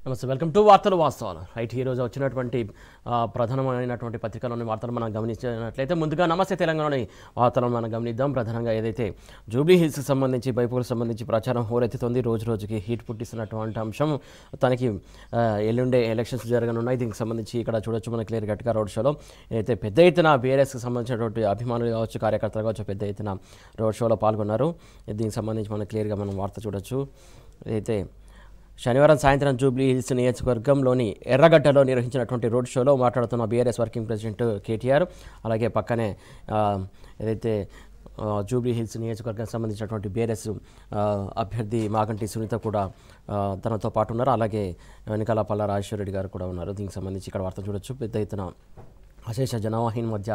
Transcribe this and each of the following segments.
నమస్తే, welcome to వార్తలు వాస్తవాలు. రైట్, ఈరోజు వచ్చినటువంటి ప్రధానమైనటువంటి పత్రికలోని వార్తలు మనం గమనించినట్లయితే ముందుగా నమస్తే తెలంగాణలోని వార్తలను మనం గమనిద్దాం. ప్రధానంగా ఏదైతే జూబ్లీ హిల్స్కి సంబంధించి బైపోల్కి సంబంధించి ప్రచారం హోరెత్తుతోంది. రోజు రోజుకి హీట్ పుట్టిస్తున్నటువంటి అంశం. తనకి ఎల్లుండే ఎలక్షన్స్ జరగనున్నాయి. దీనికి సంబంధించి ఇక్కడ చూడొచ్చు మన క్లియర్ కట్గా రోడ్ షోలో అయితే పెద్ద ఎత్తున బీఆర్ఎస్కి సంబంధించినటువంటి అభిమానులు కావచ్చు, కార్యకర్తలు కావచ్చు, పెద్ద ఎత్తున రోడ్ షోలో పాల్గొన్నారు. దీనికి సంబంధించి మనం క్లియర్గా మనం వార్త చూడొచ్చు. అయితే శనివారం సాయంత్రం జూబ్లీ హిల్స్ నియోజకవర్గంలోని ఎర్రగడ్డలో నిర్వహించినటువంటి రోడ్ షోలో మాట్లాడుతున్న బీఆర్ఎస్ వర్కింగ్ ప్రెసిడెంట్ కేటీఆర్, అలాగే పక్కనే ఏదైతే జూబ్లీ హిల్స్ నియోజకవర్గానికి సంబంధించినటువంటి బీఆర్ఎస్ అభ్యర్థి మాగంటి సునీత కూడా తనతో పాటు ఉన్నారు. అలాగే వెనకాల పల్లా రాజేశ్వర రెడ్డి గారు కూడా ఉన్నారు. దీనికి సంబంధించి ఇక్కడ వార్త చూడొచ్చు. పెద్ద ఎత్తున అశేష జనవాహిని మధ్య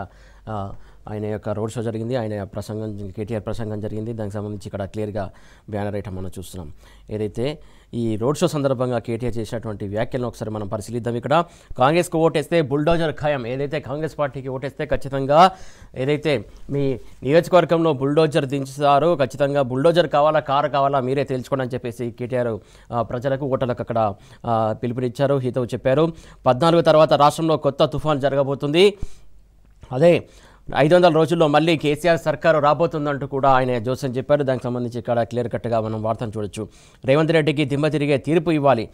ఆయన యొక్క రోడ్ షో జరిగింది. ఆయన ప్రసంగం, కేటీఆర్ ప్రసంగం జరిగింది. దానికి సంబంధించి ఇక్కడ క్లియర్గా బ్యానర్ ఐటమ్ మనం చూస్తున్నాం. ఏదైతే ఈ రోడ్ షో సందర్భంగా కేటీఆర్ చేసినటువంటి వ్యాఖ్యలను ఒకసారి మనం పరిశీలిద్దాం. ఇక్కడ కాంగ్రెస్కు ఓటేస్తే బుల్డోజర్ ఖాయం, ఏదైతే కాంగ్రెస్ పార్టీకి ఓటేస్తే ఖచ్చితంగా ఏదైతే మీ నియోజకవర్గంలో బుల్డోజర్ దించుతారో, ఖచ్చితంగా బుల్డోజర్ కావాలా, కారు కావాలా మీరే తేల్చుకోండి అని చెప్పేసి కేటీఆర్ ప్రజలకు, ఓటర్లకు అక్కడ పిలుపునిచ్చారు, హితవు చెప్పారు. 14 తర్వాత రాష్ట్రంలో కొత్త తుఫాన్ జరగబోతుంది. అదే 500 రోజుల్లో మళ్ళీ కేసీఆర్ సర్కారు రాబోతుందంటూ కూడా ఆయన జోస్యం చెప్పారు. దానికి సంబంధించి ఇక్కడ క్లియర్ కట్గా మనం వార్తను చూడొచ్చు. రేవంత్ రెడ్డికి దిమ్మ తిరిగే తీర్పు ఇవ్వాలి,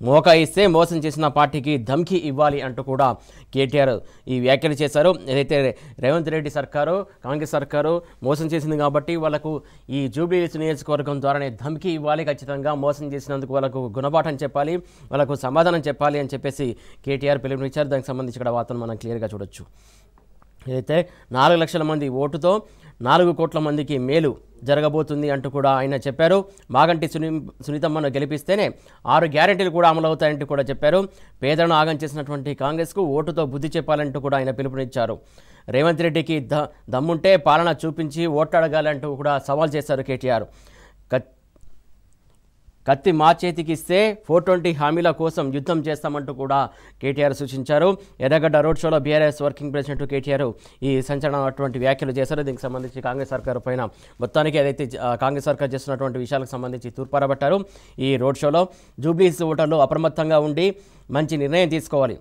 మోకా ఇస్తే మోసం చేసిన పార్టీకి ధమ్కి ఇవ్వాలి అంటూ కూడా కేటీఆర్ ఈ వ్యాఖ్యలు చేశారు. ఏదైతే రేవంత్ రెడ్డి సర్కారు, కాంగ్రెస్ సర్కారు మోసం చేసింది కాబట్టి వాళ్ళకు ఈ జూబ్లీ హిల్స్ నియోజకవర్గం ద్వారానే ధమ్కి ఇవ్వాలి, ఖచ్చితంగా మోసం చేసినందుకు వాళ్ళకు గుణపాఠం చెప్పాలి, వాళ్ళకు సమాధానం చెప్పాలి అని చెప్పేసి కేటీఆర్ పిలుపునిచ్చారు. దానికి సంబంధించి ఇక్కడ వార్తను మనం క్లియర్గా చూడొచ్చు. ఏదైతే 4 లక్షల మంది ఓటుతో 4 కోట్ల మందికి మేలు జరగబోతుంది అంటూ కూడా ఆయన చెప్పారు. మాగంటి సునీతమ్మను గెలిపిస్తేనే 6 గ్యారెంటీలు కూడా అమలవుతాయంటూ కూడా చెప్పారు. పేదలను ఆగం చేసినటువంటి కాంగ్రెస్కు ఓటుతో బుద్ధి చెప్పాలంటూ కూడా ఆయన పిలుపునిచ్చారు. రేవంత్ రెడ్డికి దమ్ముంటే పాలన చూపించి ఓట్లాడగాలంటూ కూడా సవాల్ చేశారు కేటీఆర్. కత్తి మా చేతికి ఇస్తే 420 హామీల కోసం యుద్ధం చేస్తామంటూ కూడా కేటీఆర్ సూచించారు. ఎర్రగడ్డ రోడ్ షోలో బీఆర్ఎస్ వర్కింగ్ ప్రెసిడెంట్ కేటీఆర్ ఈ సంచలనమైనటువంటి వ్యాఖ్యలు చేశారు. దీనికి సంబంధించి కాంగ్రెస్ సర్కారు పైన మొత్తానికి ఏదైతే కాంగ్రెస్ సర్కార్ చేస్తున్నటువంటి విషయాలకు సంబంధించి తూర్పారబట్టారు. ఈ రోడ్ షోలో జూబ్లీస్ ఓటర్లు అప్రమత్తంగా ఉండి మంచి నిర్ణయం తీసుకోవాలి,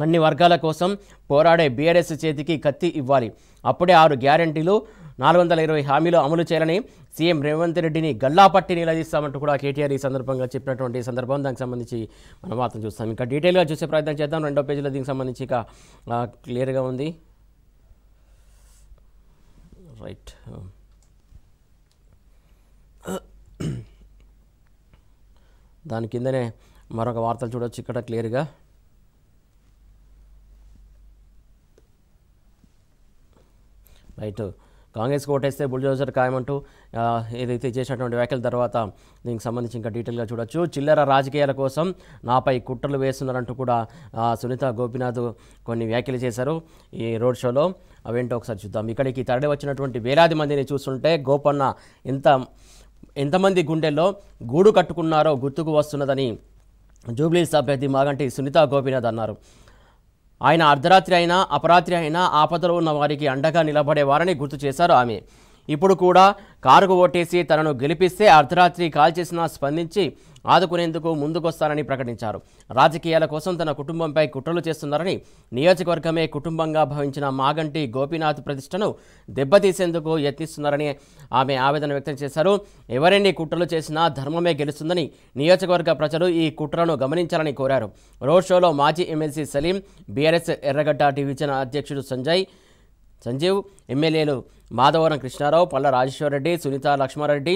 అన్ని వర్గాల కోసం పోరాడే బీఆర్ఎస్ చేతికి కత్తి ఇవ్వాలి, అప్పుడే 6 గ్యారెంటీలు 420 హామీలు అమలు చేయాలని సీఎం రేవంత్ రెడ్డిని గల్లాపట్టి నిలదీస్తామంటూ కూడా కేటీఆర్ ఈ సందర్భంగా చెప్పినటువంటి సందర్భం. దానికి సంబంధించి మనం వార్తను చూస్తాం. ఇంకా డీటెయిల్గా చూసే ప్రయత్నం చేద్దాం. 2వ పేజీలో దీనికి సంబంధించి ఇక క్లియర్గా ఉంది. రైట్, దాని కిందనే మరొక వార్తలు చూడవచ్చు ఇక్కడ క్లియర్గా. రైట్, కాంగ్రెస్కి ఓటేస్తే బుల్డోజర్ ఖాయమంటూ ఏదైతే చేసినటువంటి వ్యాఖ్యల తర్వాత దీనికి సంబంధించి ఇంకా డీటెయిల్గా చూడొచ్చు. చిల్లర రాజకీయాల కోసం నాపై కుట్రలు వేస్తున్నారంటూ కూడా సునీత గోపీనాథ్ కొన్ని వ్యాఖ్యలు చేశారు ఈ రోడ్ షోలో. అవేంటో ఒకసారి చూద్దాం. ఇక్కడికి తరలి వచ్చినటువంటి వేలాది మందిని చూస్తుంటే గోపన్న ఎంతమంది గుండెల్లో గూడు కట్టుకున్నారో గుర్తుకు వస్తున్నదని జూబ్లీహిల్స్ అభ్యర్థి మాగంటి సునీత గోపీనాథ్ అన్నారు. ఆయన అర్ధరాత్రి అయినా అపరాత్రి అయినా ఆపదలో ఉన్న వారికి అండగా నిలబడేవారని గుర్తు చేశారు ఆమె. ఇప్పుడు కూడా కారుకు ఓటేసి తనను గెలిపిస్తే అర్ధరాత్రి కాల్ చేసినా స్పందించి ఆదుకునేందుకు ముందుకొస్తానని ప్రకటించారు. రాజకీయాల కోసం తన కుటుంబంపై కుట్రలు చేస్తున్నారని, నియోజకవర్గమే కుటుంబంగా భావించిన మాగంటి గోపీనాథ్ ప్రతిష్టను దెబ్బతీసేందుకు యత్నిస్తున్నారని ఆమె ఆవేదన వ్యక్తం చేశారు. ఎవరెన్ని కుట్రలు చేసినా ధర్మమే గెలుస్తుందని నియోజకవర్గ ప్రజలు ఈ కుట్రను గమనించాలని కోరారు. రోడ్ షోలో మాజీ ఎమ్మెల్సీ సలీం, బీఆర్ఎస్ ఎర్రగడ్డ డివిజన్ అధ్యక్షుడు సంజీవ్, ఎమ్మెల్యేలు మాధవరం కృష్ణారావు, పల్లా రాజేశ్వర రెడ్డి, సునీత లక్ష్మారెడ్డి,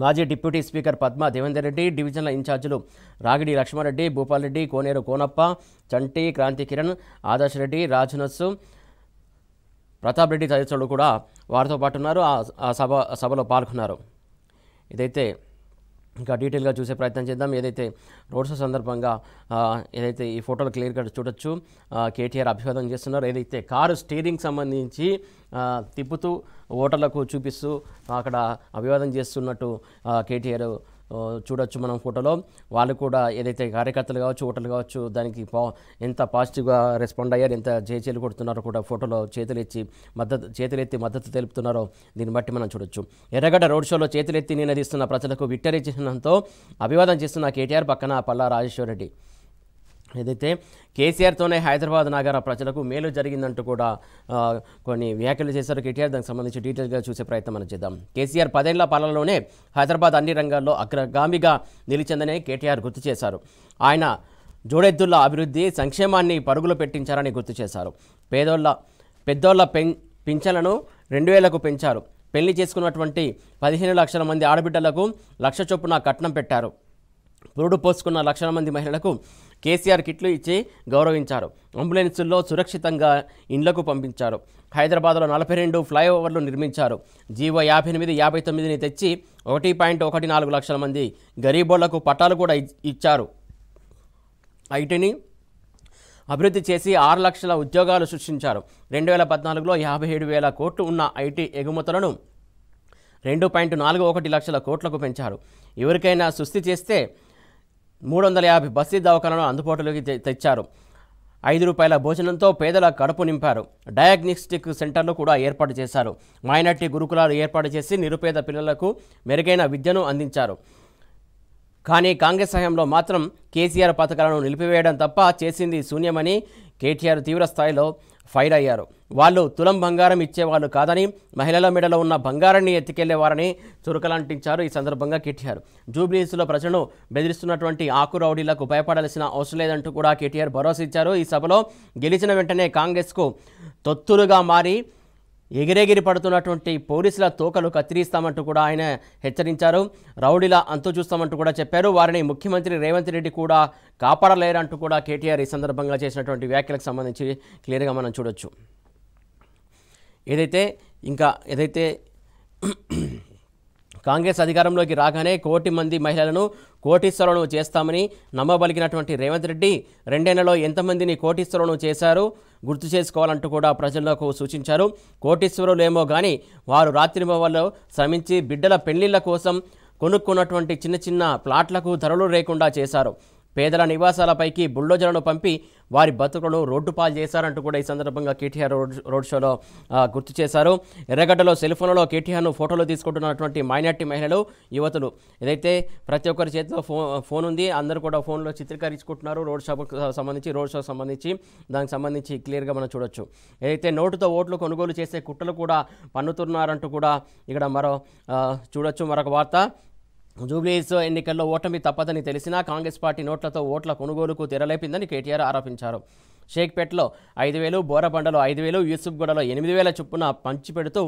మాజీ డిప్యూటీ స్పీకర్ పద్మా దేవేందర్ రెడ్డి, డివిజన్ల ఇన్ఛార్జీలు రాగిడి లక్ష్మారెడ్డి, భూపాల్ రెడ్డి, కోనేరు కోనప్ప, చంటి, క్రాంతి కిరణ్, ఆదర్శ్ రెడ్డి, రాజనస్సు, ప్రతాప్ రెడ్డి తదితరులు కూడా వారితో పాటు ఉన్నారు. ఆ సభలో పాల్గొన్నారు. ఇదైతే ఇంకా డీటెయిల్గా చూసే ప్రయత్నం చేద్దాం. ఏదైతే రోడ్ షో సందర్భంగా ఏదైతే ఈ ఫోటోలు క్లియర్గా చూడొచ్చు, కేటీఆర్ అభివాదం చేస్తున్నారు. ఏదైతే కారు స్టీరింగ్ సంబంధించి తిప్పుతూ ఓటర్లకు చూపిస్తూ అక్కడ అభివాదం చేస్తున్నట్టు కేటీఆర్ చూడొచ్చు మనం ఫోటోలో. వాళ్ళు కూడా ఏదైతే కార్యకర్తలు కావచ్చు, ఓటర్లు కావచ్చు, దానికి ఎంత పాజిటివ్గా రెస్పాండ్ అయ్యారు, ఎంత చేతులు కొడుతున్నారో కూడా ఫోటోలో చేతులెత్తి మద్దతు తెలుపుతున్నారో దీన్ని బట్టి మనం చూడొచ్చు. ఎర్రగడ్డ రోడ్ షోలో చేతులెత్తి నినదిస్తున్న ప్రజలకు విక్టరీ చిహ్నంతో అభివాదం చేస్తున్న కేటీఆర్ పక్కన పల్లా రాజేశ్వర్ రెడ్డి. ఏదైతే కేసీఆర్తోనే హైదరాబాద్ నగర ప్రజలకు మేలు జరిగిందంటూ కూడా కొన్ని వ్యాఖ్యలు చేశారు కేటీఆర్. దానికి సంబంధించి డీటెయిల్గా చూసే ప్రయత్నం మనం చేద్దాం. కేసీఆర్ 10 ఏళ్ల పాలనలోనే హైదరాబాద్ అన్ని రంగాల్లో అగ్రగామిగా నిలిచిందని కేటీఆర్ గుర్తు చేశారు. ఆయన జోడెద్దుల అభివృద్ధి సంక్షేమాన్ని పరుగులు పెట్టించారని గుర్తు చేశారు. పెద్దోళ్ల పింఛన్లను 2000కు పెంచారు. పెళ్లి చేసుకున్నటువంటి 15 లక్షల మంది ఆడబిడ్డలకు 1,00,000 చొప్పున కట్నం పెట్టారు. పురుడు పోసుకున్న లక్షల మంది మహిళలకు కేసీఆర్ కిట్లు ఇచ్చి గౌరవించారు. అంబులెన్సుల్లో సురక్షితంగా ఇండ్లకు పంపించారు. హైదరాబాద్లో 42 ఫ్లైఓవర్లు నిర్మించారు. జీవో 58, 59ని తెచ్చి 1.14 లక్షల మంది గరీబోళ్లకు పట్టాలు కూడా ఇచ్చారు. ఐటీని అభివృద్ధి చేసి 6 లక్షల ఉద్యోగాలు సృష్టించారు. 2014లో 57,000 కోట్లు ఉన్న ఐటీ ఎగుమతులను 2.41 లక్షల కోట్లకు పెంచారు. ఎవరికైనా సుస్థి చేస్తే 350 బస్తీ దవాఖానాలను అందుబాటులోకి తెచ్చారు. ₹5 భోజనంతో పేదల కడుపు నింపారు. డయాగ్నోస్టిక్ సెంటర్లు కూడా ఏర్పాటు చేశారు. మైనార్టీ గురుకులాలు ఏర్పాటు చేసి నిరుపేద పిల్లలకు మెరుగైన విద్యను అందించారు. కానీ కాంగ్రెస్ హయాంలో మాత్రం కేసీఆర్ పథకాలను నిలిపివేయడం తప్ప చేసింది శూన్యమని కేటీఆర్ తీవ్ర స్థాయిలో ఫైర్ అయ్యారు. వాళ్ళు తులం బంగారం ఇచ్చేవాళ్ళు కాదని, మహిళల మెడలో ఉన్న బంగారాన్ని ఎత్తికెళ్లేవారని చురకలంటించారు. ఈ సందర్భంగా కేటీఆర్ జూబ్లీహిల్స్లో ప్రజలను బెదిరిస్తున్నటువంటి ఆకు రౌడీలకు భయపడాల్సిన అవసరం లేదంటూ కూడా కేటీఆర్ భరోసా ఇచ్చారు. ఈ సభలో గెలిచిన వెంటనే కాంగ్రెస్కు తొత్తులుగా మారి ఎగిరెగిరి పడుతున్నటువంటి పోలీసుల తోకలు కత్తిరిస్తామంటూ కూడా ఆయన హెచ్చరించారు. రౌడీల అంతు చూస్తామంటూ కూడా చెప్పారు. వారిని ముఖ్యమంత్రి రేవంత్ రెడ్డి కూడా కాపాడలేరంటూ కూడా కేటీఆర్ ఈ సందర్భంగా చేసినటువంటి వ్యాఖ్యలకు సంబంధించి క్లియర్గా మనం చూడొచ్చు. ఏదైతే కాంగ్రెస్ అధికారంలోకి రాగానే 1 కోటి మంది మహిళలను కోటీశ్వరులను చేస్తామని నమ్మబలికినటువంటి రేవంత్ రెడ్డి 2 నెలల్లో ఎంతమందిని కోటీశ్వరులను చేశారు గుర్తు చేసుకోవాలంటూ కూడా ప్రజలకు సూచించారు. కోటీశ్వరులేమో కానీ వారు రాత్రింబవళ్ళు శ్రమించి బిడ్డల పెళ్లిళ్ల కోసం కొనుక్కున్నటువంటి చిన్న చిన్న ప్లాట్లకు ధరలు లేకుండా చేశారు. పేదల నివాసాలపైకి బుల్డోజర్లను పంపి వారి బతుకులను రోడ్డు పాలు చేశారంటూ కూడా ఈ సందర్భంగా కేటీఆర్ రోడ్ షోలో గుర్తు చేశారు. ఎర్రగడ్డలో సెల్ ఫోన్లలో కేటీఆర్ను ఫోటోలు తీసుకుంటున్నటువంటి మైనార్టీ మహిళలు, యువతులు. ఏదైతే ప్రతి ఒక్కరి చేతిలో ఫోన్ ఉంది, అందరూ కూడా ఫోన్లో చిత్రీకరించుకుంటున్నారు. రోడ్ షోకి సంబంధించి దానికి సంబంధించి క్లియర్గా మనం చూడొచ్చు. ఏదైతే నోటుతో ఓట్లు కొనుగోలు చేసే కుట్రలు కూడా పన్నుతున్నారంటూ కూడా ఇక్కడ చూడొచ్చు. మరొక వార్త, జూబ్లీహిల్స్ ఎన్నికల్లో ఓటమి తప్పదని తెలిసినా కాంగ్రెస్ పార్టీ నోట్లతో ఓట్ల కొనుగోలుకు తెరలేపిందని కేటీఆర్ ఆరోపించారు. షేక్పేట్లో 5,000, బోరబండలో 5,000, యూసుఫ్గూడలో 8,000 చొప్పున పంచిపెడుతూ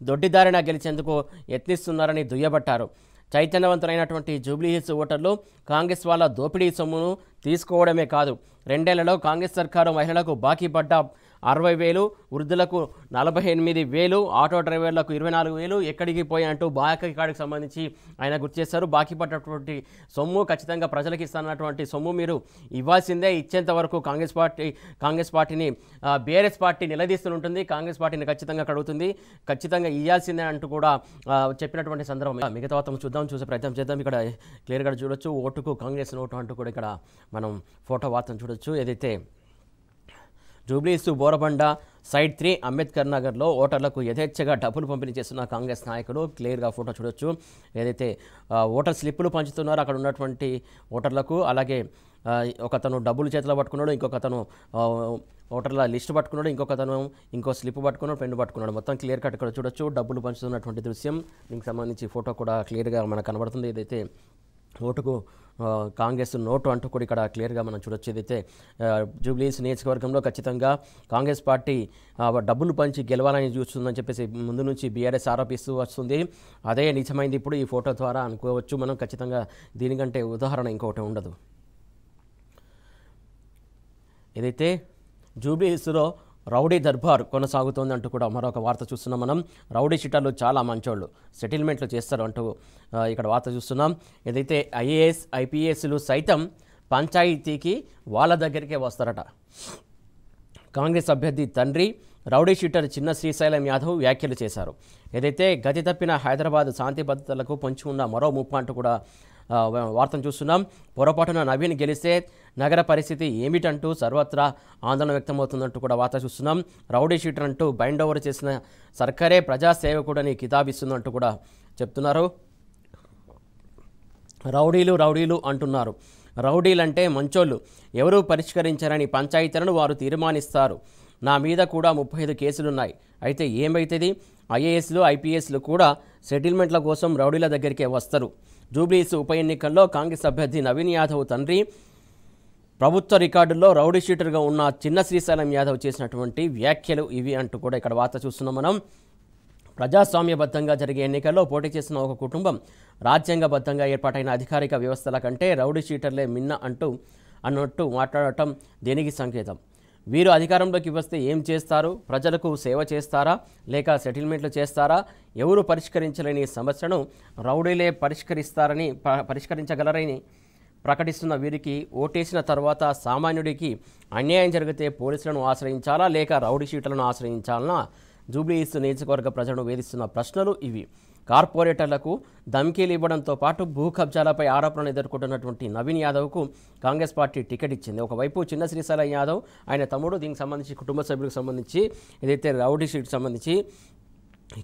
దొడ్డిదారిన గెలిచేందుకు యత్నిస్తున్నారని దుయ్యబట్టారు. చైతన్యవంతులైనటువంటి జూబ్లీహిల్స్ ఓటర్లు కాంగ్రెస్ వాళ్ళ దోపిడీ సొమ్మును తీసుకోవడమే కాదు, 2 ఏళ్లలో కాంగ్రెస్ సర్కారు మహిళలకు బాకీ పడ్డ 60,000, వృద్ధులకు 48,000, ఆటో డ్రైవర్లకు 24,000 ఎక్కడికి పోయినట్టు బాకీ కార్డుకు సంబంధించి ఆయన గుర్తు చేశారు. బాకీ పడ్డటువంటి సొమ్ము ఖచ్చితంగా ప్రజలకు ఇస్తున్నటువంటి సొమ్ము మీరు ఇవ్వాల్సిందే. ఇచ్చేంత వరకు కాంగ్రెస్ పార్టీని బీఆర్ఎస్ పార్టీ నిలదీస్తుంటుంది. కాంగ్రెస్ పార్టీని ఖచ్చితంగా కడుగుతుంది, ఖచ్చితంగా ఇవ్వాల్సిందే అంటూ కూడా చెప్పినటువంటి సందర్భం. మిగతా వార్తను చూసే ప్రయత్నం చేద్దాం. ఇక్కడ క్లియర్గా చూడొచ్చు, ఓటుకు కాంగ్రెస్ నోటు అంటూ కూడా ఇక్కడ మనం ఫోటో వార్తను చూడొచ్చు. ఏదైతే జూబ్లీహిల్స్ బోరబండ సైడ్ 3 అంబేద్కర్ నగర్లో ఓటర్లకు యథేచ్ఛగా డబ్బులు పంపిణీ చేస్తున్న కాంగ్రెస్ నాయకుడు, క్లియర్గా ఫోటో చూడొచ్చు. ఏదైతే ఓటర్ స్లిప్పులు పంచుతున్నారో అక్కడ ఉన్నటువంటి ఓటర్లకు, అలాగే ఒకతను డబ్బులు చేతిలో పట్టుకున్నాడు, ఇంకొకతను ఓటర్ల లిస్టు పట్టుకున్నాడు, ఇంకొకతను ఇంకో స్లిప్ పట్టుకున్నాడు, పెన్ను పట్టుకున్నాడు. మొత్తం క్లియర్ కట్ ఇక్కడ చూడొచ్చు డబ్బులు పంచుతున్నటువంటి దృశ్యం. దీనికి సంబంధించి ఫోటో కూడా క్లియర్గా మనకు కనబడుతుంది. ఏదైతే ఓటుకు కాంగ్రెస్ నోటు అంటూ కూడా ఇక్కడ క్లియర్గా మనం చూడొచ్చు. ఏదైతే జూబ్లీహిల్స్ నియోజకవర్గంలో ఖచ్చితంగా కాంగ్రెస్ పార్టీ డబ్బులు పంచి గెలవాలని చూస్తుందని చెప్పేసి ముందు నుంచి బీఆర్ఎస్ ఆరోపిస్తూ వస్తుంది. అదే నిజమైంది ఇప్పుడు ఈ ఫోటో ద్వారా అనుకోవచ్చు మనం. ఖచ్చితంగా దీనికంటే ఉదాహరణ ఇంకొకటి ఉండదు. ఏదైతే జూబ్లీహిల్స్లో రౌడీ దర్బార్ కొనసాగుతోంది అంటూ కూడా మరొక వార్త చూస్తున్నాం మనం. రౌడీ షీటర్లు చాలా మంచోళ్ళు, సెటిల్మెంట్లు చేస్తారు అంటూ ఇక్కడ వార్త చూస్తున్నాం. ఏదైతే ఐఏఎస్ ఐపీఎస్లు సైతం పంచాయతీకి వాళ్ళ దగ్గరికే వస్తారట. కాంగ్రెస్ అభ్యర్థి తండ్రి రౌడీ షీటర్ చిన్న శ్రీశైలం యాదవ్ వ్యాఖ్యలు చేశారు. ఏదైతే గతి తప్పిన హైదరాబాద్ శాంతి భద్రతలకు పొంచి ఉన్న మరో ముప్పు అంటూ కూడా వార్తను చూస్తున్నాం. పొరపాటున నవీన్ గెలిస్తే నగర పరిస్థితి ఏమిటంటూ సర్వత్రా ఆందోళన వ్యక్తమవుతుందంటూ కూడా వార్త చూస్తున్నాం. రౌడీ షీటర్ అంటూ బైండ్ ఓవర్ చేసిన సర్కారే ప్రజాసేవకుడని కితాబిస్తుందంటూ కూడా చెప్తున్నారు. రౌడీలు అంటున్నారు. రౌడీలంటే మంచోళ్ళు, ఎవరూ పరిష్కరించారని పంచాయతీలను వారు తీర్మానిస్తారు. నా మీద కూడా 35 కేసులున్నాయి. అయితే ఏమైతుంది? ఐఏఎస్లు ఐపీఎస్లు కూడా సెటిల్మెంట్ల కోసం రౌడీల దగ్గరికే వస్తారు. జూబ్లీహిల్స్ ఉప ఎన్నికల్లో కాంగ్రెస్ అభ్యర్థి నవీన్ యాదవ్ తండ్రి ప్రభుత్వ రికార్డుల్లో రౌడీ షీటర్గా ఉన్న చిన్న శ్రీశైలం యాదవ్ చేసినటువంటి వ్యాఖ్యలు ఇవి అంటూ కూడా ఇక్కడ వార్త చూస్తున్నాం మనం. ప్రజాస్వామ్యబద్ధంగా జరిగే ఎన్నికల్లో పోటీ చేసిన ఒక కుటుంబం రాజ్యాంగబద్ధంగా ఏర్పాటైన అధికారిక వ్యవస్థల కంటే రౌడీ షీటర్లే మిన్న అన్నట్టు మాట్లాడటం దేనికి సంకేతం? వీరు అధికారంలోకి వస్తే ఏం చేస్తారు? ప్రజలకు సేవ చేస్తారా లేక సెటిల్మెంట్లు చేస్తారా? ఎవరు పరిష్కరించలేని సమస్యను రౌడీలే పరిష్కరించగలరని ప్రకటిస్తున్న వీరికి ఓటేసిన తర్వాత సామాన్యుడికి అన్యాయం జరిగితే పోలీసులను ఆశ్రయించాలా లేక రౌడీ షీటర్లను ఆశ్రయించాలనా? జూబ్లీహిల్స్ నియోజకవర్గ ప్రజలను వేధిస్తున్న ప్రశ్నలు ఇవి. కార్పొరేటర్లకు ధమ్కీలు ఇవ్వడంతో పాటు భూ కబ్జాలపై ఆరోపణలు ఎదుర్కొంటున్నటువంటి నవీన్ యాదవ్కు కాంగ్రెస్ పార్టీ టికెట్ ఇచ్చింది. ఒకవైపు చిన్న శ్రీశైలం యాదవ్ ఆయన తమ్ముడు దీనికి సంబంధించి కుటుంబ సభ్యులకు సంబంధించి ఏదైతే రౌడీ షీట్కి సంబంధించి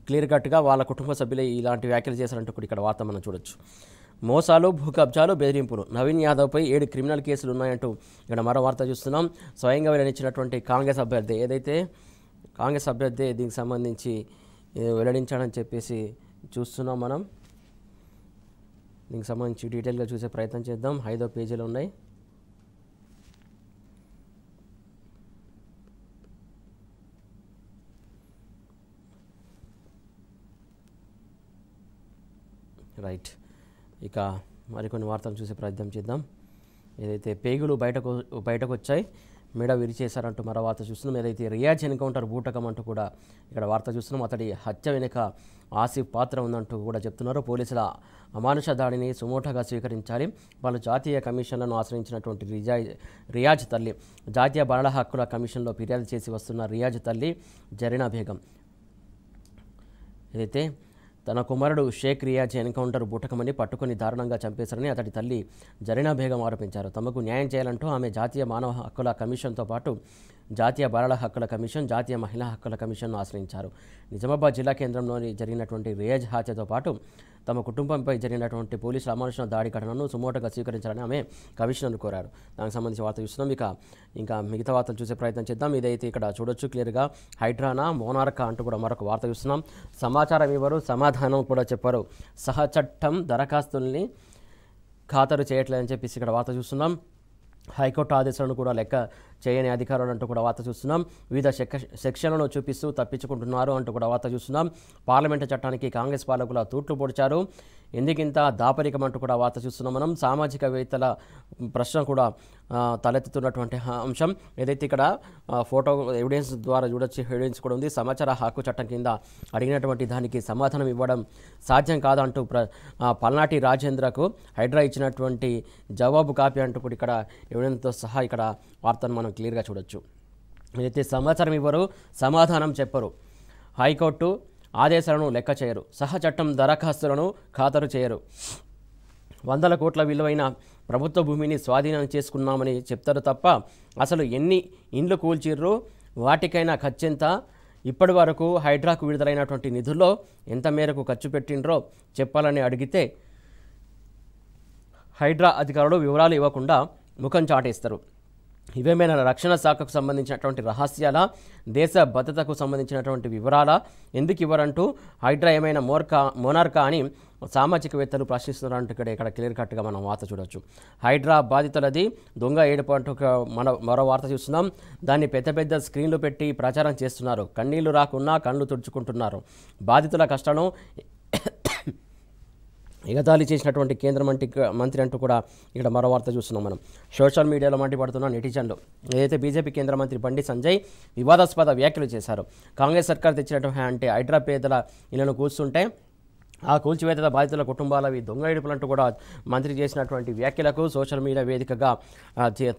క్లియర్ కట్గా వాళ్ళ కుటుంబ సభ్యులే ఇలాంటి వ్యాఖ్యలు చేశారంటూ కూడా ఇక్కడ వార్త మనం చూడొచ్చు. మోసాలు, భూ కబ్జాలు, బెదిరింపులు, నవీన్ యాదవ్పై 7 క్రిమినల్ కేసులు ఉన్నాయంటూ ఇక్కడ మరో వార్త చూస్తున్నాం. స్వయంగా వెల్లడించినటువంటి కాంగ్రెస్ అభ్యర్థి దీనికి సంబంధించి వెల్లడించాడని చెప్పేసి చూస్తున్నాం మనం. దీనికి సంబంధించి డీటెయిల్గా చూసే ప్రయత్నం చేద్దాం. 5వ పేజీలో ఉన్నాయి. రైట్, ఇక మరికొన్ని వార్తలు చూసే ప్రయత్నం చేద్దాం. ఏదైతే పేగులు బయటకు వచ్చాయి, మెడ విరిచేశారంటూ మరో వార్త చూస్తున్నాం. ఏదైతే రియాజ్ ఎన్కౌంటర్ బూటకం అంటూ కూడా ఇక్కడ వార్త చూస్తున్నాం. అతడి హత్య వెనుక ఆసిఫ్ పాత్ర ఉందంటూ కూడా చెప్తున్నారు. పోలీసుల అమానుష దాడిని సుమోటోగా స్వీకరించాలి. వాళ్ళు జాతీయ కమిషన్లను ఆశ్రయించినటువంటి రియాజ్ తల్లి, జాతీయ బాలల హక్కుల కమిషన్లో ఫిర్యాదు చేసి వస్తున్న రియాజ్ తల్లి జరీనా బేగం ఏదైతే తన కుమారుడు షేక్ రియాజ్ ఎన్కౌంటర్ బూటకమని పట్టుకుని దారుణంగా చంపేశారని అతడి తల్లి జరీనా బేగం ఆరోపించారు. తమకు న్యాయం చేయాలంటూ ఆమె జాతీయ మానవ హక్కుల కమిషన్తో పాటు జాతీయ బాలల హక్కుల కమిషన్, జాతీయ మహిళా హక్కుల కమిషన్ను ఆశ్రయించారు. నిజామాబాద్ జిల్లా కేంద్రంలోని జరిగినటువంటి రియాజ్ హత్యతో పాటు తమ కుటుంబంపై జరిగినటువంటి పోలీసుల అమానుష దాడి ఘటనను సుమోటోగా స్వీకరించాలని ఆమె కమిషనర్ను కోరారు. దానికి సంబంధించి వార్త చూస్తున్నాం. ఇంకా మిగతా వార్తలు చూసే ప్రయత్నం చేద్దాం. ఇదైతే ఇక్కడ చూడొచ్చు క్లియర్గా. హైడ్రానా మోనార్కా అంటూ కూడా మరొక వార్త చూస్తున్నాం. సమాచారం ఇవ్వరు, సమాధానం కూడా చెప్పరు, సహచట్టం దరఖాస్తుల్ని ఖాతరు చేయట్లేదని చెప్పేసి ఇక్కడ వార్త చూస్తున్నాం. హైకోర్టు ఆదేశాలను కూడా లెక్క చేయని అధికారులు అంటూ కూడా వార్త చూస్తున్నాం. వివిధ సెక్షన్లను చూపిస్తూ తప్పించుకుంటున్నారు అంటూ కూడా వార్త చూస్తున్నాం. పార్లమెంటు చట్టానికి కాంగ్రెస్ పాలకుల తూట్లు పొడిచారు, ఎందుకింత దాపరికం అంటూ కూడా వార్త చూస్తున్నాం మనం. సామాజికవేత్తల ప్రశ్న కూడా తలెత్తుతున్నటువంటి అంశం. ఏదైతే ఇక్కడ ఫోటో ఎవిడెన్స్ ద్వారా చూడొచ్చు, ఎవిడెన్స్ కూడా ఉంది. సమాచార హక్కు చట్టం కింద అడిగినటువంటి దానికి సమాధానం ఇవ్వడం సాధ్యం కాదంటూ పల్నాటి రాజేంద్రకు హైడ్రా ఇచ్చినటువంటి జవాబు కాపీ అంటూ కూడా ఇక్కడ ఎవిడెన్స్తో సహా ఇక్కడ వార్తను మనం క్లియర్గా చూడొచ్చు. ఏదైతే సమాచారం ఇవ్వరు, సమాధానం చెప్పరు, హైకోర్టు ఆదేశాలను లెక్క చేయరు, సహచట్టం దరఖాస్తులను ఖాతరు చేయరు, 100 కోట్ల విలువైన ప్రభుత్వ భూమిని స్వాధీనం చేసుకున్నామని చెప్తారు తప్ప అసలు ఎన్ని ఇండ్లు కూల్చిర్రు, వాటికైనా ఖర్చెంత, ఇప్పటి వరకు హైడ్రాకు విడుదలైనటువంటి నిధుల్లో ఎంత మేరకు ఖర్చు పెట్టిండ్రో చెప్పాలని అడిగితే హైడ్రా అధికారులు వివరాలు ఇవ్వకుండా ముఖం చాటేస్తారు. ఇవేమైనా రక్షణ శాఖకు సంబంధించినటువంటి రహస్యాల, దేశ భద్రతకు సంబంధించినటువంటి వివరాల, ఎందుకు ఇవ్వరంటూ హైడ్రా ఏమైనా మోనార్కా అని సామాజికవేత్తలు ప్రశ్నిస్తున్నారంటూ ఇక్కడ క్లియర్ కట్గా మనం వార్త చూడొచ్చు. హైడ్రా బాధితులది దొంగ ఏడుపు అంటూ మరో వార్త చూస్తున్నాం. దాన్ని పెద్ద స్క్రీన్లు పెట్టి ప్రచారం చేస్తున్నారు, కన్నీళ్లు రాకున్నా కళ్ళు తుడుచుకుంటున్నారు, బాధితుల కష్టాలను ఎగతాళి చేసినటువంటి కేంద్ర మంత్రి అంటూ కూడా ఇక్కడ మరో వార్త చూస్తున్నాం మనం. సోషల్ మీడియాలో మండిపడుతున్న నెటిజన్లు. ఏదైతే బీజేపీ కేంద్ర మంత్రి బండి సంజయ్ వివాదాస్పద వ్యాఖ్యలు చేశారు. కాంగ్రెస్ సర్కార్ తెచ్చినటువంటి హైడ్రా పేదల ఇళ్లను కూల్చుంటే ఆ కూల్చివేత బాధితుల కుటుంబాలవి దొంగ ఏడుపులంటూ కూడా మంత్రి చేసినటువంటి వ్యాఖ్యలకు సోషల్ మీడియా వేదికగా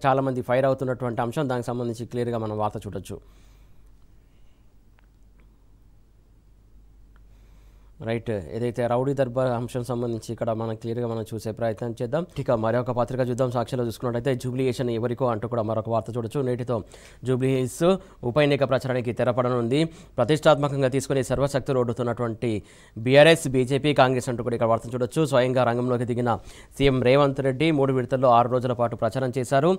చాలామంది ఫైర్ అవుతున్నటువంటి అంశం. దానికి సంబంధించి క్లియర్గా మనం వార్త చూడొచ్చు. రైట్. ఏదైతే రౌడీ దర్బార్ అంశం సంబంధించి ఇక్కడ మనం క్లియర్గా మనం చూసే ప్రయత్నం చేద్దాం. ఇక మరొక పత్రిక చూద్దాం. సాక్షిలో చూసుకున్నట్టయితే జూబ్లీయేషన్ ఎవరికో అంటూ కూడా మరొక వార్త చూడొచ్చు. నేటితో జూబ్లీ హిల్స్ ఉప ఎన్నిక ప్రచారానికి తెరపడనుంది. ప్రతిష్టాత్మకంగా తీసుకుని సర్వశక్తులు ఓడుతున్నటువంటి బీఆర్ఎస్, బీజేపీ, కాంగ్రెస్ అంటూ కూడా ఇక్కడ వార్త చూడొచ్చు. స్వయంగా రంగంలోకి దిగిన సీఎం రేవంత్ రెడ్డి 3 విడతల్లో 6 రోజుల పాటు ప్రచారం చేశారు.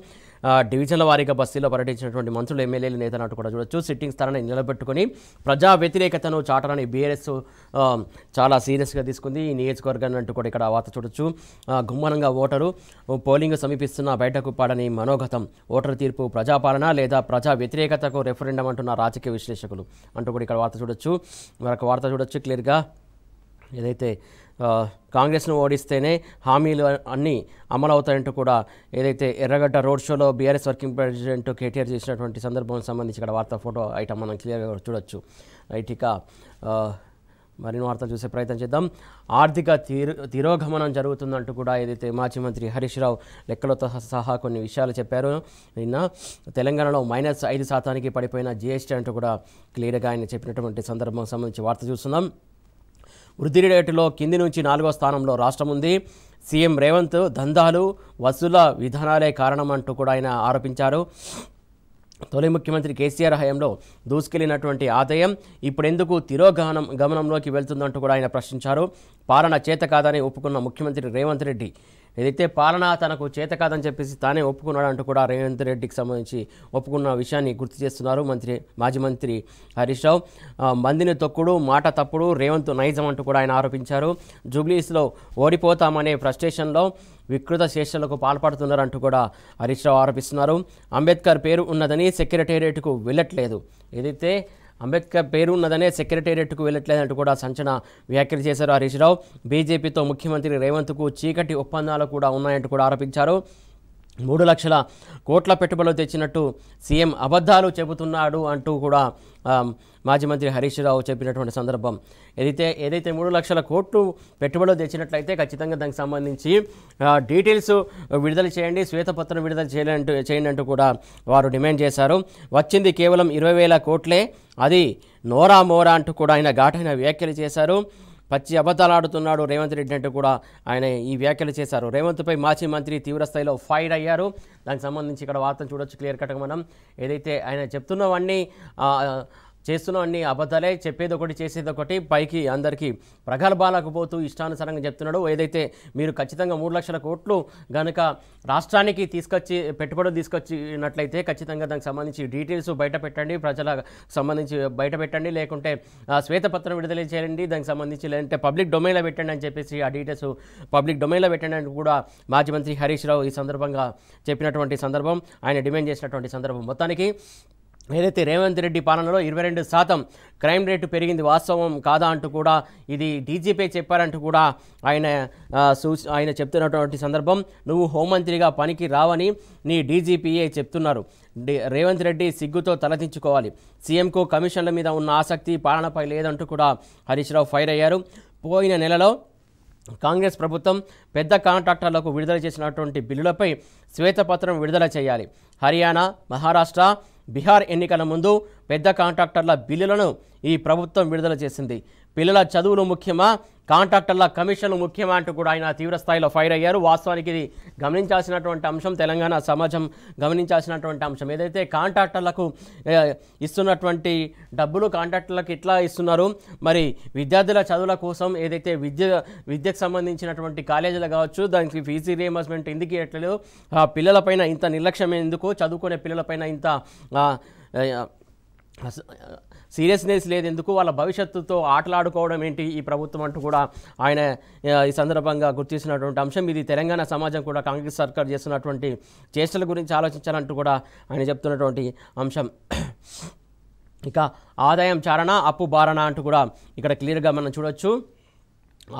డివిజన్ల వారీగా బస్తీలో పర్యటించినటువంటి మంత్రులు, ఎమ్మెల్యేలు, నేతలు అంటూ కూడా చూడొచ్చు. సిట్టింగ్ స్థానాన్ని నిలబెట్టుకుని ప్రజా వ్యతిరేకతను చాటనని బీఆర్ఎస్ చాలా సీరియస్గా తీసుకుంది ఈ నియోజకవర్గాన్ని అంటూ కూడా ఇక్కడ వార్త చూడొచ్చు. గుమ్మనంగా ఓటరు పోలింగ్ సమీపిస్తున్న బయటకు పాడని మనోగతం, ఓటరు తీర్పు ప్రజాపాలన లేదా ప్రజా వ్యతిరేకతకు రెఫరెండం అంటున్న రాజకీయ విశ్లేషకులు అంటూ కూడా ఇక్కడ వార్త చూడొచ్చు. మరొక వార్త చూడొచ్చు క్లియర్గా. ఏదైతే కాంగ్రెస్ను ఓడిస్తేనే హామీలు అన్నీ అమలవుతాయంటూ కూడా ఏదైతే ఎర్రగడ్డ రోడ్ షోలో బీఆర్ఎస్ వర్కింగ్ ప్రెసిడెంట్ కేటీఆర్ చేసినటువంటి సందర్భం సంబంధించి ఇక్కడ వార్త ఫోటో ఐటమ్ మనం క్లియర్గా చూడొచ్చు. రైట్. ఇక మరిన్ని వార్తలు చూసే ప్రయత్నం చేద్దాం. ఆర్థిక తిరోగమనం జరుగుతుందంటూ కూడా ఏదైతే మాజీ మంత్రి హరీష్ రావు లెక్కలతో సహా కొన్ని విషయాలు చెప్పారు. నిన్న తెలంగాణలో -5% పడిపోయిన జీఎస్టీ అంటూ కూడా క్లియర్గా ఆయన చెప్పినటువంటి సందర్భం సంబంధించి వార్త చూస్తున్నాం. వృద్ధి రేటులో కింది నుంచి 4వ స్థానంలో రాష్ట్రం ఉంది. సీఎం రేవంత్ దందాలు, వసూల విధానాలే కారణం అంటూ కూడా ఆయన ఆరోపించారు. తొలి ముఖ్యమంత్రి కేసీఆర్ హయాంలో దూసుకెళ్లినటువంటి ఆదాయం ఇప్పుడెందుకు గమనంలోకి వెళ్తుందంటూ కూడా ఆయన ప్రశ్నించారు. పాలన చేత కాదని ఒప్పుకున్న ముఖ్యమంత్రి రేవంత్ రెడ్డి ఏదైతే పాలన తనకు చేత కాదని చెప్పేసి తానే ఒప్పుకున్నాడు అంటూ కూడా రేవంత్ రెడ్డికి సంబంధించి ఒప్పుకున్న విషయాన్ని గుర్తు చేస్తున్నారు మాజీ మంత్రి హరీష్ రావు. మందిని తొక్కుడు, మాట తప్పుడు, రేవంత్ నైజం అంటూ కూడా ఆయన ఆరోపించారు. జూబ్లీస్లో ఓడిపోతామనే ఫ్రస్ట్రేషన్లో వికృత చేష్టలకు పాల్పడుతున్నారంటూ కూడా హరీష్ రావు ఆరోపిస్తున్నారు. అంబేద్కర్ పేరు ఉన్నదని సెక్రటేరియట్కు వెళ్ళట్లేదు. ఏదైతే అంబేద్కర్ పేరు ఉన్నదనే సెక్రటేరియట్కు వెళ్ళట్లేదంటూ కూడా సంచలన వ్యాఖ్యలు చేశారు హరీష్ రావు. బీజేపీతో ముఖ్యమంత్రి రేవంత్కు చీకటి ఒప్పందాలు కూడా ఉన్నాయంటూ కూడా ఆరోపించారు. 3 లక్షల కోట్ల పెట్టుబడులు తెచ్చినట్టు సీఎం అబద్ధాలు చెబుతున్నాడు అంటూ కూడా మాజీ మంత్రి హరీష్ రావు చెప్పినటువంటి సందర్భం. ఏదైతే 3 లక్షల కోట్లు పెట్టుబడులు తెచ్చినట్లయితే ఖచ్చితంగా దానికి సంబంధించి డీటెయిల్స్ విడుదల చేయండి, శ్వేతపత్రం విడుదల చేయండి అంటూ కూడా వారు డిమాండ్ చేశారు. వచ్చింది కేవలం 20,000 కోట్లే, అది నోరా మోరా అంటూ కూడా ఆయన ఘాటైన వ్యాఖ్యలు చేశారు. పచ్చి అబద్ధాలు ఆడుతున్నాడు రేవంత్ రెడ్డి అంటూ కూడా ఆయన ఈ వ్యాఖ్యలు చేశారు. రేవంత్పై మాజీ మంత్రి తీవ్రస్థాయిలో ఫైర్ అయ్యారు. దానికి సంబంధించి ఇక్కడ వార్తను చూడొచ్చు క్లియర్ కట్గా మనం. ఏదైతే ఆయన చెప్తున్నవన్నీ చేస్తున్నవన్నీ అబద్ధాలే, చెప్పేది ఒకటి చేసేది ఒకటి, పైకి అందరికీ ప్రగల్భాలకు పోతూ ఇష్టానుసారంగా చెప్తున్నాడు. ఏదైతే మీరు ఖచ్చితంగా 3 లక్షల కోట్లు కనుక రాష్ట్రానికి పెట్టుబడులు తీసుకొచ్చినట్లయితే ఖచ్చితంగా దానికి సంబంధించి డీటెయిల్స్ బయట పెట్టండి, ప్రజలకు సంబంధించి బయట పెట్టండి, లేకుంటే శ్వేతపత్రం విడుదల చేయండి, దానికి సంబంధించి లేదంటే పబ్లిక్ డొమైన్లో పెట్టండి అని చెప్పేసి ఆ డీటెయిల్స్ పబ్లిక్ డొమైన్లో పెట్టండి అని కూడా మాజీ మంత్రి హరీష్ రావు ఈ సందర్భంగా చెప్పినటువంటి సందర్భం, ఆయన డిమాండ్ చేసినటువంటి సందర్భం. మొత్తానికి ఏదైతే రేవంత్ రెడ్డి పాలనలో 22% క్రైమ్ రేటు పెరిగింది వాస్తవం కాదా అంటూ కూడా ఇది డీజీపీ చెప్పారంటూ కూడా ఆయన చెప్తున్నటువంటి సందర్భం. నువ్వు హోంమంత్రిగా పనికి రావని నీ డీజీపీయే చెప్తున్నారు. రేవంత్ రెడ్డి సిగ్గుతో తలదించుకోవాలి. సీఎంకు కమిషన్ల మీద ఉన్న ఆసక్తి పాలనపై లేదంటూ కూడా హరీష్ రావు ఫైర్ అయ్యారు. పోయిన నెలలో కాంగ్రెస్ ప్రభుత్వం పెద్ద కాంట్రాక్టర్లకు విడుదల చేసినటువంటి బిల్లులపై శ్వేతపత్రం విడుదల చేయాలి. హర్యానా, మహారాష్ట్ర, బీహార్ ఎన్నికల ముందు పెద్ద కాంట్రాక్టర్ల బిల్లులను ఈ ప్రభుత్వం విడుదల చేసింది. పిల్లల చదువులు ముఖ్యమా, కాంట్రాక్టర్ల కమిషన్లు ముఖ్యమా అంటూ కూడా ఆయన తీవ్రస్థాయిలో ఫైర్ అయ్యారు. వాస్తవానికి ఇది గమనించాల్సినటువంటి అంశం, తెలంగాణ సమాజం గమనించాల్సినటువంటి అంశం. ఏదైతే కాంట్రాక్టర్లకు ఇస్తున్నటువంటి డబ్బులు కాంట్రాక్టర్లకు ఎట్లా ఇస్తున్నారు, మరి విద్యార్థుల చదువుల కోసం ఏదైతే విద్యకు సంబంధించినటువంటి కాలేజీలు కావచ్చు, దానికి ఫీజు రీయింబర్స్మెంట్ ఎందుకు ఇవ్వట్లేదు, పిల్లలపైన ఇంత నిర్లక్ష్యం ఎందుకు, చదువుకునే పిల్లలపైన ఇంత సీరియస్నెస్ లేదు ఎందుకు, వాళ్ళ భవిష్యత్తుతో ఆటలాడుకోవడం ఏంటి ఈ ప్రభుత్వం అంటూ కూడా ఆయన ఈ సందర్భంగా గుర్తిస్తున్నటువంటి అంశం. ఇది తెలంగాణ సమాజం కూడా కాంగ్రెస్ సర్కార్ చేస్తున్నటువంటి చేష్టల గురించి ఆలోచించాలంటూ కూడా ఆయన చెప్తున్నటువంటి అంశం. ఇక ఆదాయం చారణ, అప్పు బారణ అంటూ కూడా ఇక్కడ క్లియర్గా మనం చూడొచ్చు.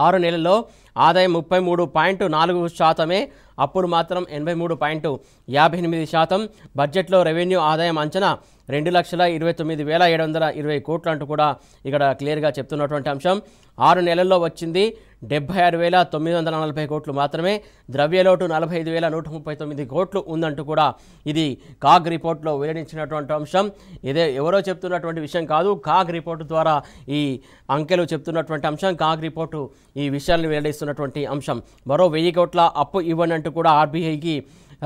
6 నెలల్లో ఆదాయం 33.4%, అప్పులు మాత్రం 83.58%. బడ్జెట్లో రెవెన్యూ ఆదాయం అంచనా 2,29,720 కోట్లు అంటూ కూడా ఇక్కడ క్లియర్గా చెప్తున్నటువంటి అంశం. 6 నెలల్లో వచ్చింది 76,940 కోట్లు మాత్రమే. ద్రవ్యలోటు 45,139 కోట్లు ఉందంటూ కూడా ఇది కాగ్ రిపోర్ట్లో వెల్లడించినటువంటి అంశం. ఇదే ఎవరో చెప్తున్నటువంటి విషయం కాదు, కాగ్ రిపోర్టు ద్వారా ఈ అంకెలు చెప్తున్నటువంటి అంశం. కాగ్ రిపోర్టు ఈ విషయాలను వెల్లడిస్తున్నటువంటి అంశం. మరో 1000 కోట్ల అప్పు ఇవ్వనంటూ కూడా ఆర్బీఐకి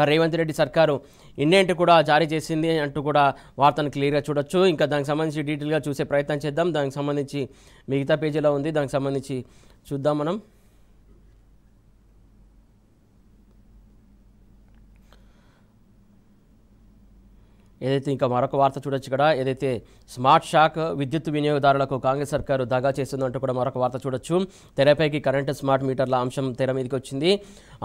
రేవంత్ రెడ్డి సర్కారు ఇండెంట్ కూడా జారీ చేసింది అంటూ కూడా వార్తను క్లియర్గా చూడొచ్చు. ఇంకా దానికి సంబంధించి డీటెయిల్గా చూసే ప్రయత్నం చేద్దాం. దానికి సంబంధించి మిగతా పేజీలో ఉంది, దానికి సంబంధించి చూద్దాం మనం. ఏదైతే ఇంకా మరొక వార్త చూడొచ్చు ఇక్కడ, ఏదైతే స్మార్ట్ షాక్ విద్యుత్ వినియోగదారులకు కాంగ్రెస్ సర్కారు దగా చేస్తుందంటూ కూడా మరొక వార్త చూడొచ్చు. తెరపైకి కరెంటు స్మార్ట్ మీటర్ల అంశం తెర మీదకి వచ్చింది.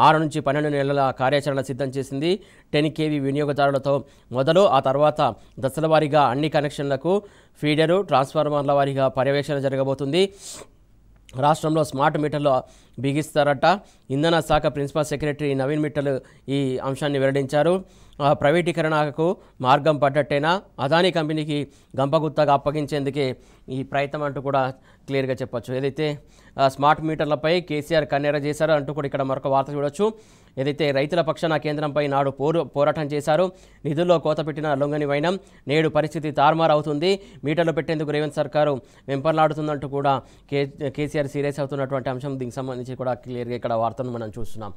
6 నుంచి 12 నెలల కార్యాచరణ సిద్ధం చేసింది. 10 kV వినియోగదారులతో మొదలు, ఆ తర్వాత దశల వారీగా అన్ని కనెక్షన్లకు ఫీడరు, ట్రాన్స్ఫార్మర్ల వారీగా పర్యవేక్షణ జరగబోతుంది. రాష్ట్రంలో స్మార్ట్ మీటర్లు బిగిస్తారట. ఇంధన శాఖ ప్రిన్సిపల్ సెక్రటరీ నవీన్ మిట్టల్ ఈ అంశాన్ని వెల్లడించారు. ప్రైవేటీకరణకు మార్గం పడ్డట్టేనా, అదానీ కంపెనీకి గంపగుత్తగా అప్పగించేందుకే ఈ ప్రయత్నం అంటూ కూడా క్లియర్గా చెప్పొచ్చు. ఏదైతే స్మార్ట్ మీటర్లపై కేసీఆర్ కన్నెర చేశారు అంటూ కూడా ఇక్కడ మరొక వార్త చూడొచ్చు. ఏదైతే రైతుల పక్షాన కేంద్రంపై నాడు పోరాటం చేశారు. నిధుల్లో కోత పెట్టిన లొంగని వైనం, నేడు పరిస్థితి తారుమారు అవుతుంది. మీటర్లు పెట్టేందుకు రేవంత్ సర్కారు వెంపర్లాడుతుందంటూ కూడా కేసీఆర్ సీరియస్ అవుతున్నటువంటి అంశం. దీనికి సంబంధించి కూడా క్లియర్గా ఇక్కడ వార్తను మనం చూస్తున్నాం.